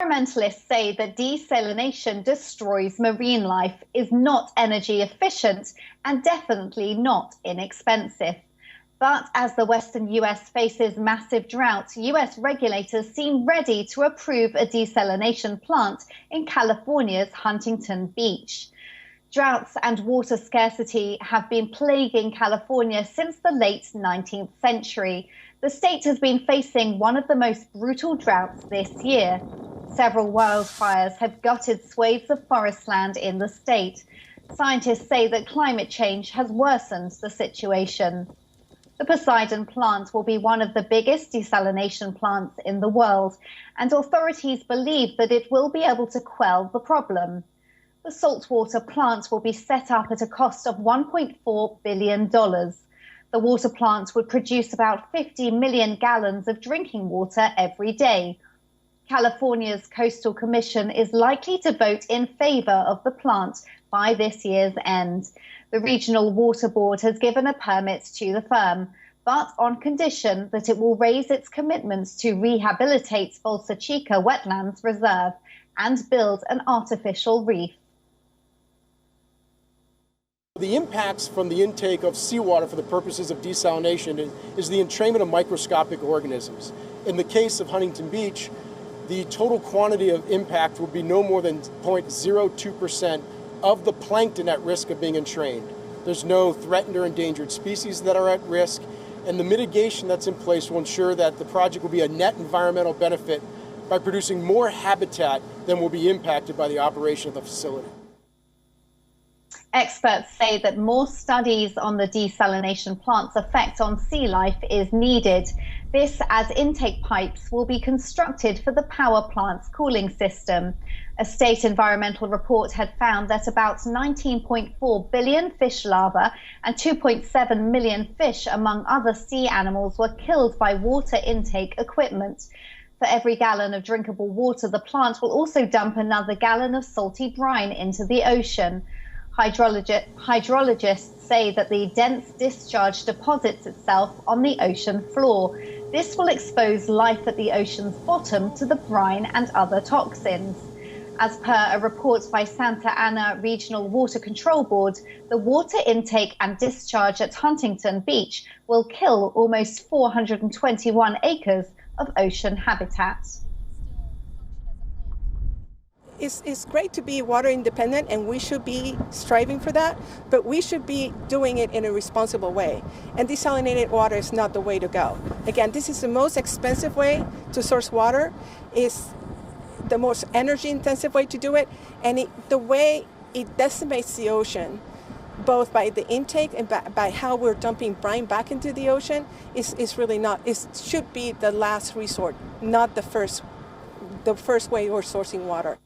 Environmentalists say that desalination destroys marine life, is not energy efficient, and definitely not inexpensive. But as the western US faces massive drought, US regulators seem ready to approve a desalination plant in California's Huntington Beach. Droughts and water scarcity have been plaguing California since the late 19th century. The state has been facing one of the most brutal droughts this year. Several wildfires have gutted swathes of forest land in the state. Scientists say that climate change has worsened the situation. The Poseidon plant will be one of the biggest desalination plants in the world, and authorities believe that it will be able to quell the problem. The saltwater plant will be set up at a cost of $1.4 billion. The water plant would produce about 50 million gallons of drinking water every day. California's Coastal Commission is likely to vote in favor of the plant by this year's end. The Regional Water Board has given a permit to the firm, but on condition that it will raise its commitments to rehabilitate Bolsa Chica Wetlands Reserve and build an artificial reef. The impacts from the intake of seawater for the purposes of desalination is the entrainment of microscopic organisms. In the case of Huntington Beach, the total quantity of impact will be no more than 0.02% of the plankton at risk of being entrained. There's no threatened or endangered species that are at risk, and the mitigation that's in place will ensure that the project will be a net environmental benefit by producing more habitat than will be impacted by the operation of the facility. Experts say that more studies on the desalination plant's effect on sea life is needed. This as intake pipes will be constructed for the power plant's cooling system. A state environmental report had found that about 19.4 billion fish larvae and 2.7 million fish, among other sea animals, were killed by water intake equipment. For every gallon of drinkable water, the plant will also dump another gallon of salty brine into the ocean. Hydrologists say that the dense discharge deposits itself on the ocean floor. This will expose life at the ocean's bottom to the brine and other toxins. As per a report by Santa Ana Regional Water Control Board, the water intake and discharge at Huntington Beach will kill almost 421 acres of ocean habitat. It's great to be water independent, and we should be striving for that, but we should be doing it in a responsible way. And desalinated water is not the way to go. Again, this is the most expensive way to source water, is the most energy intensive way to do it, and the way it decimates the ocean, both by the intake and by how we're dumping brine back into the ocean, is really not, it should be the last resort, not the first way we're sourcing water.